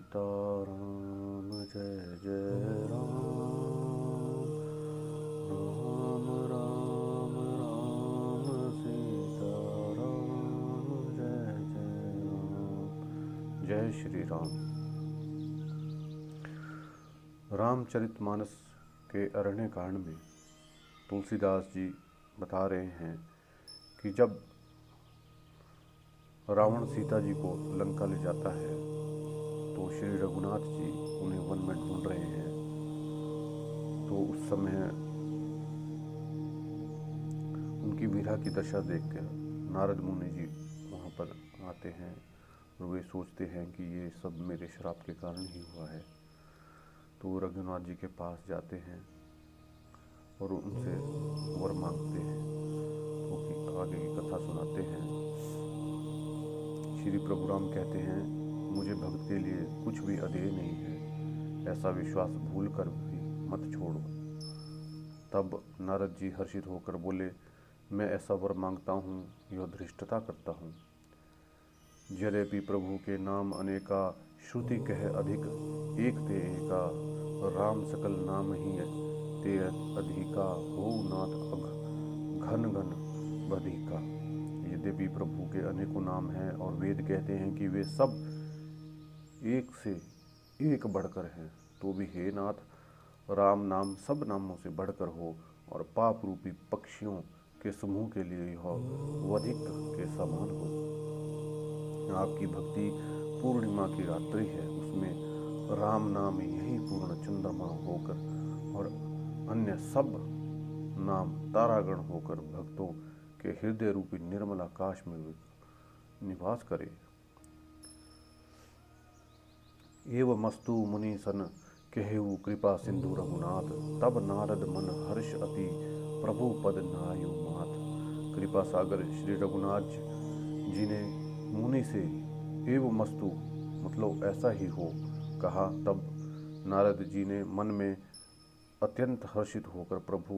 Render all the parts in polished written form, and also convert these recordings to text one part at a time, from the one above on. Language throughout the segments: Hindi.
सीताराम जय जय राम, राम राम राम सीताराम जय जय राम। जय श्री राम। रामचरितमानस के अरण्य कांड में तुलसीदास जी बता रहे हैं कि जब रावण सीता जी को लंका ले जाता है तो श्री रघुनाथ जी उन्हें वन में ढूंढ रहे हैं। तो उस समय उनकी विरह की दशा देखकर नारद मुनि जी वहाँ पर आते हैं और वे सोचते हैं कि ये सब मेरे श्राप के कारण ही हुआ है। तो रघुनाथ जी के पास जाते हैं और उनसे वर मांगते हैं। तो आगे की कथा सुनाते हैं। श्री प्रभु राम कहते हैं, मुझे भक्त के लिए कुछ भी अधेय नहीं है, ऐसा विश्वास भूल कर भी मत छोड़ो। तब नारद जी हर्षित होकर बोले, मैं ऐसा वर मांगता हूँ, यह धृष्टता करता हूँ। यद्यपि प्रभु के नाम अनेका, श्रुति कह अधिक, एक ते एका, राम सकल नाम ही ते अधिका, हो नाथ अघ घन घन बधिका। यद्यपि प्रभु के अनेकों नाम हैं और वेद कहते हैं कि वे सब एक से एक बढ़कर हैं, तो भी हे नाथ, राम नाम सब नामों से बढ़कर हो और पाप रूपी पक्षियों के समूह के लिए यह वधिक के समान हो। आपकी भक्ति पूर्णिमा की रात्रि है, उसमें राम नाम यही पूर्ण चंद्रमा होकर और अन्य सब नाम तारागण होकर भक्तों के हृदय रूपी निर्मल आकाश में निवास करे। एवमस्तु मुनि सन कहेऊ कृपा सिंधु रघुनाथ, तब नारद मन हर्ष अति, प्रभु पद नायु मात। कृपा सागर श्री रघुनाथ जी ने मुनि से एवमस्तु मतलब ऐसा ही हो कहा। तब नारद जी ने मन में अत्यंत हर्षित होकर प्रभु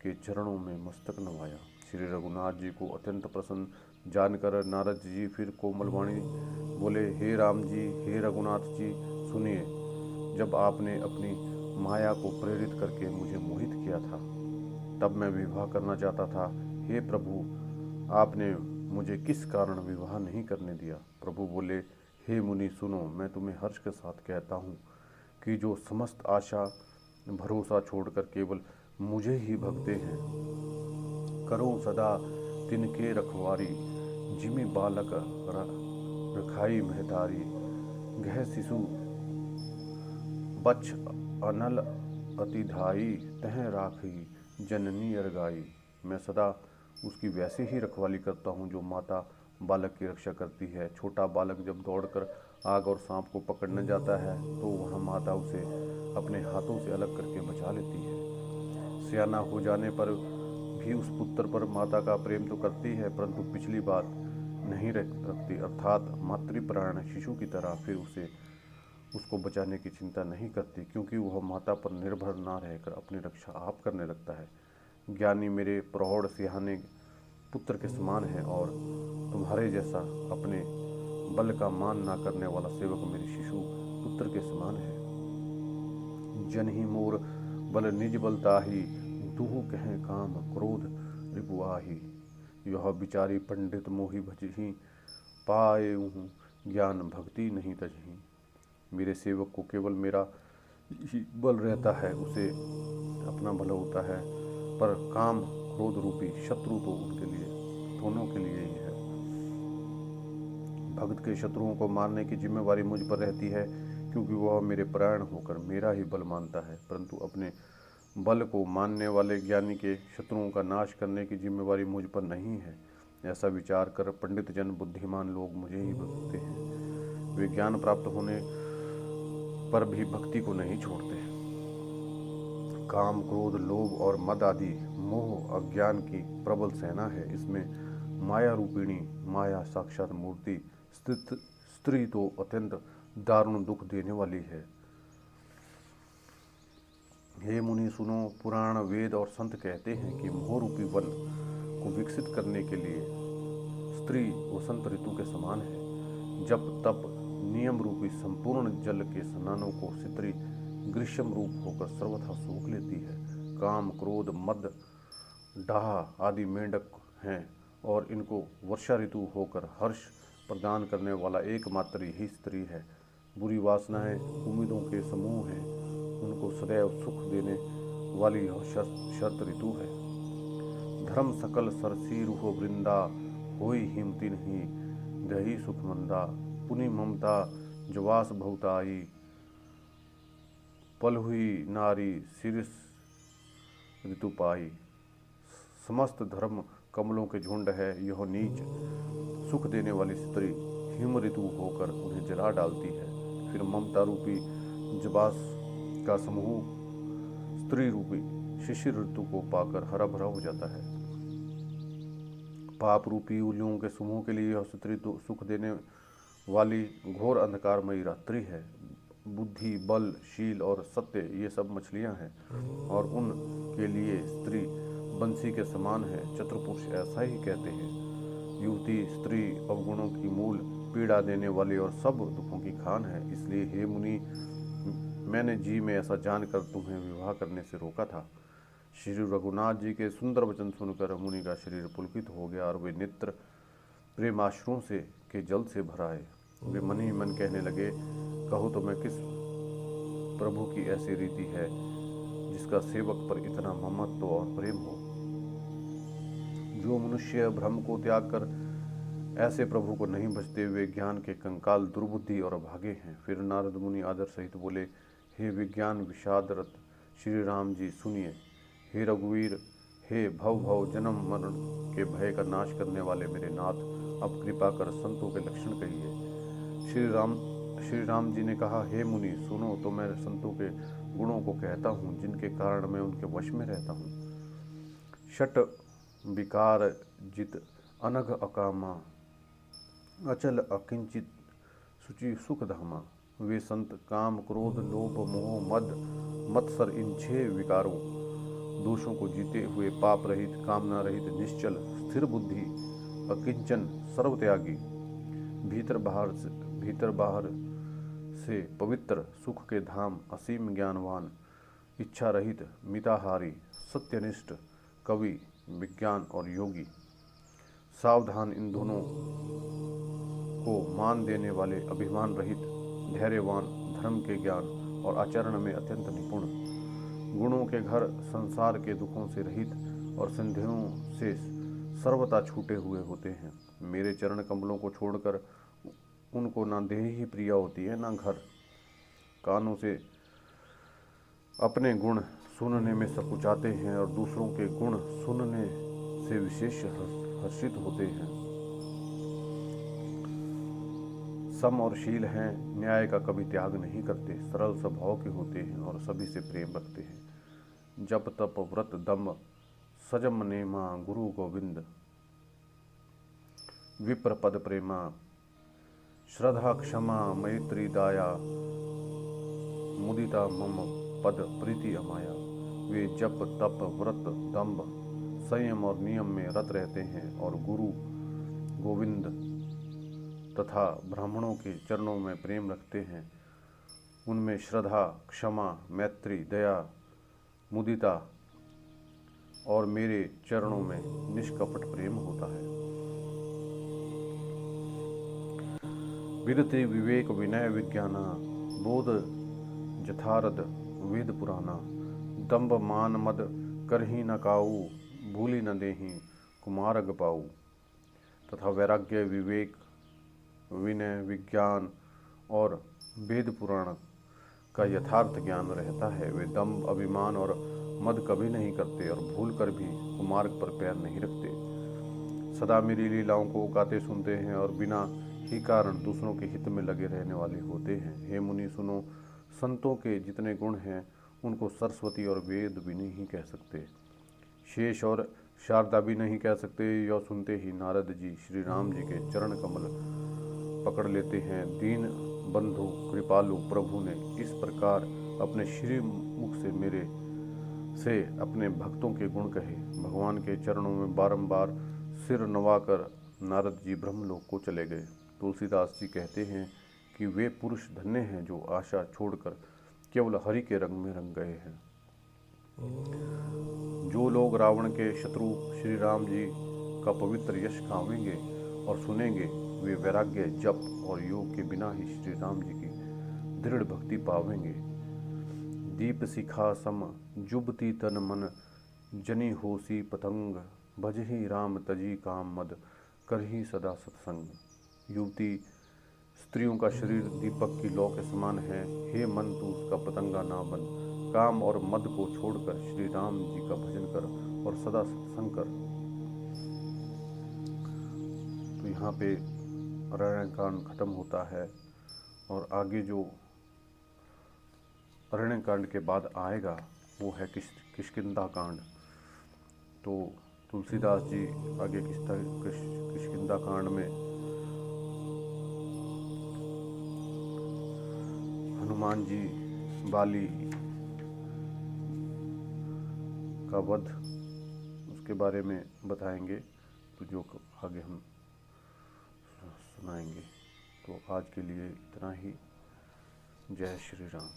के चरणों में मस्तक नवाया। श्री रघुनाथ जी को अत्यंत प्रसन्न जानकर नारद जी फिर कोमल वाणी बोले, हे राम जी, हे रघुनाथ जी, सुनिए। जब आपने अपनी माया को प्रेरित करके मुझे मोहित किया था, तब मैं विवाह करना चाहता था। हे प्रभु, आपने मुझे किस कारण विवाह नहीं करने दिया? प्रभु बोले, हे मुनि सुनो, मैं तुम्हें हर्ष के साथ कहता हूँ कि जो समस्त आशा भरोसा छोड़कर केवल मुझे ही भगते हैं, करो सदा तिनके रखवारी, जिमि बालक रखाई महतारी, गह शिशु बच्छ अनल अतिधाई, तह राखी जननी अरगाई। मैं सदा उसकी वैसे ही रखवाली करता हूँ जो माता बालक की रक्षा करती है। छोटा बालक जब दौड़कर आग और सांप को पकड़ने जाता है तो वह माता उसे अपने हाथों से अलग करके बचा लेती है। सियाना हो जाने पर भी उस पुत्र पर माता का प्रेम तो करती है, परंतु पिछली बात नहीं रखती, अर्थात मातृप्राण शिशु की तरह फिर उसको बचाने की चिंता नहीं करती, क्योंकि वह माता पर निर्भर ना रहकर अपनी रक्षा आप करने लगता है। ज्ञानी मेरे प्रौढ़ सिहाने पुत्र के समान है और तुम्हारे जैसा अपने बल का मान ना करने वाला सेवक मेरे शिशु पुत्र के समान है। जन ही मोर बल निज बलताही, दुहु कहें काम क्रोध रिपुआही। यह बिचारी पंडित मोहि भजही, पाए हूँ ज्ञान भक्ति नहीं तजही। मेरे सेवक को केवल मेरा ही बल रहता है, उसे अपना भला होता है, पर काम क्रोध रूपी शत्रु तो उनके लिए दोनों के लिए ही है। भक्त के शत्रुओं को मारने की जिम्मेवारी मुझ पर रहती है, क्योंकि वह मेरे प्राण होकर मेरा ही बल मानता है, परंतु अपने बल को मानने वाले ज्ञानी के शत्रुओं का नाश करने की जिम्मेवारी मुझ पर नहीं है। ऐसा विचार कर पंडित जन बुद्धिमान लोग मुझे ही भजते हैं। वे ज्ञान प्राप्त होने पर भी भक्ति को नहीं छोड़ते। काम क्रोध लोभ और मद आदि मोह अज्ञान की प्रबल सेना है। इसमें माया रूपिणी माया साक्षात मूर्ति स्त्री तो अत्यंत दारुण दुख देने वाली है। हे मुनि सुनो, पुराण वेद और संत कहते हैं कि मोह रूपी वन को विकसित करने के लिए स्त्री वसंत ऋतु के समान है। जब तप नियम रूपी संपूर्ण जल के स्नानों को स्त्री ग्रीष्म रूप होकर सर्वथा सूख लेती है। काम, क्रोध, मद, डाह आदि मेंढक हैं और इनको वर्षा ऋतु होकर हर्ष प्रदान करने वाला एकमात्र यही स्त्री है। बुरी वासनाएं उम्मीदों के समूह हैं, उनको सदैव सुख देने वाली यह शरत ऋतु है। धर्म सकल सरसी रूह वृंदा, होई हिमति नहीं दही सुख मंदा। पुनि ममता जवास बहुताई, पल हुई नारी सिरिस ऋतु पाई। समस्त धर्म कमलों के झुंड है, यह नीच सुख देने वाली स्त्री हिम ऋतु होकर उन्हें जला डालती है। फिर ममता रूपी जबास का समूह स्त्री रूपी शिशिर ऋतु को पाकर हरा भरा हो जाता है। पाप रूपी उल्लुओं के समूह के लिए यह स्त्री सुख देने वाली घोर अंधकारमयी रात्रि है। बुद्धि, बल, शील और सत्य ये सब मछलियां हैं और उन के लिए स्त्री बंसी के समान है। चतुर्पुरुष ऐसा ही कहते हैं। युवती स्त्री अवगुणों की मूल, पीड़ा देने वाली और सब दुखों की खान है। इसलिए हे मुनि, मैंने जी में ऐसा जानकर तुम्हें विवाह करने से रोका था। श्री रघुनाथ जी के सुंदर वचन सुनकर मुनि का शरीर पुलकित हो गया और वे नेत्र प्रेमाश्रुओं से के जल से भर आए। वे मन ही मन कहने लगे, कहो तो मैं किस प्रभु की ऐसी रीति है जिसका सेवक पर इतना ममत्व और प्रेम हो। जो मनुष्य भ्रम को त्याग कर ऐसे प्रभु को नहीं भजते, वे ज्ञान के कंकाल, दुर्बुद्धि और अभागे हैं। फिर नारद मुनि आदर सहित बोले, हे विज्ञान विषादरत श्री राम जी, सुनिए। हे रघुवीर, हे भव भव जन्म मरण के भय का नाश करने वाले मेरे नाथ, अब कृपा कर संतों के लक्षण कहिए। श्री राम जी ने कहा, हे मुनि सुनो, तो मैं संतों के गुणों को कहता हूँ, जिनके कारण मैं उनके वश में रहता हूँ। षट विकार जित अनघ अकामा, अचल अकिंचित सुचि सुख धामा। वे संत काम, क्रोध, लोभ, मोह, मद, मत्सर इन 6 विकारों दोषों को जीते हुए पाप रहित, कामना रहित, निश्चल, स्थिर बुद्धि, अकिंचन, सर्वत्यागी, भीतर बाहर से पवित्र, सुख के धाम, असीम ज्ञानवान, इच्छा रहित, मिताहारी, सत्यनिष्ठ, कवि, विज्ञान और योगी। सावधान, इन दोनों को मान देने वाले, अभिमान रहित, धैर्यवान, धर्म के ज्ञान और आचरण में अत्यंत निपुण, गुणों के घर, संसार के दुखों से रहित और संदेहों से सर्वथा छूटे हुए होते हैं। मेरे चरण कमलों को छोड़कर उनको ना देह ही प्रिय होती है, ना घर। कानों से अपने गुण सुनने में सकुचाते हैं और दूसरों के गुण सुनने से विशेष हर्षित होते हैं। सम और शील हैं, न्याय का कभी त्याग नहीं करते, सरल स्वभाव के होते हैं और सभी से प्रेम रखते हैं। जप तप व्रत दम्भ सजम नेमा, गुरु गोविंद विप्र पद प्रेमा। श्रद्धा क्षमा मैत्री दाया, मुदिता मम पद प्रीति अमाया। वे जप तप व्रत दम्भ संयम और नियम में रत रहते हैं और गुरु गोविंद तथा ब्राह्मणों के चरणों में प्रेम रखते हैं। उनमें श्रद्धा, क्षमा, मैत्री, दया, मुदिता और मेरे चरणों में निष्कपट प्रेम होता है। विरति विवेक विनय विज्ञाना, बोध जथारद वेद पुराना। दंभ मान मद करही न काऊ, भूली न देही कुमारग पाऊ। तथा वैराग्य, विवेक, विनय, विज्ञान और वेद पुराण का यथार्थ ज्ञान रहता है। वे दंभ, अभिमान और मद कभी नहीं करते और भूल कर भी कुमार्ग पर पैर नहीं रखते। सदा मेरी लीलाओं को गाते सुनते हैं और बिना ही कारण दूसरों के हित में लगे रहने वाले होते हैं। हे मुनि सुनो, संतों के जितने गुण हैं उनको सरस्वती और वेद भी नहीं कह सकते, शेष और शारदा भी नहीं कह सकते। यह सुनते ही नारद जी श्री राम जी के चरण कमल पकड़ लेते हैं। दीन बंधु कृपालु प्रभु ने इस प्रकार अपने श्री मुख से मेरे से अपने भक्तों के गुण कहे। भगवान के चरणों में बारंबार सिर नवाकर नारद जी ब्रह्मलोक को चले गए। तुलसीदास जी कहते हैं कि वे पुरुष धन्य हैं जो आशा छोड़कर केवल हरि के रंग में रंग गए हैं। जो लोग रावण के शत्रु श्री राम जी का पवित्र यश गावेंगे और सुनेंगे, वे वैराग्य, जप और योग के बिना ही श्री राम जी की दृढ़ भक्ति पावेंगे। दीप शिखा सम जुबती तन मन, जनी होसी पतंग, भजहि राम तजी काम मद, करही सदा सत्संग। युवती स्त्रियों का शरीर दीपक की लौ के समान है। हे मन, तू उसका पतंगा ना बन। काम और मद को छोड़कर श्री राम जी का भजन कर और सदा सत्संग कर। तो यहाँ पे अरण्यकांड खत्म होता है और आगे जो अरण्यकांड के बाद आएगा वो है किष्किंधा कांड। तो तुलसीदास जी आगे किष्किंधा कांड में हनुमान जी बाली का वध उसके बारे में बताएंगे, तो जो आगे हम सुनाएंगे। तो आज के लिए इतना ही। जय श्री राम।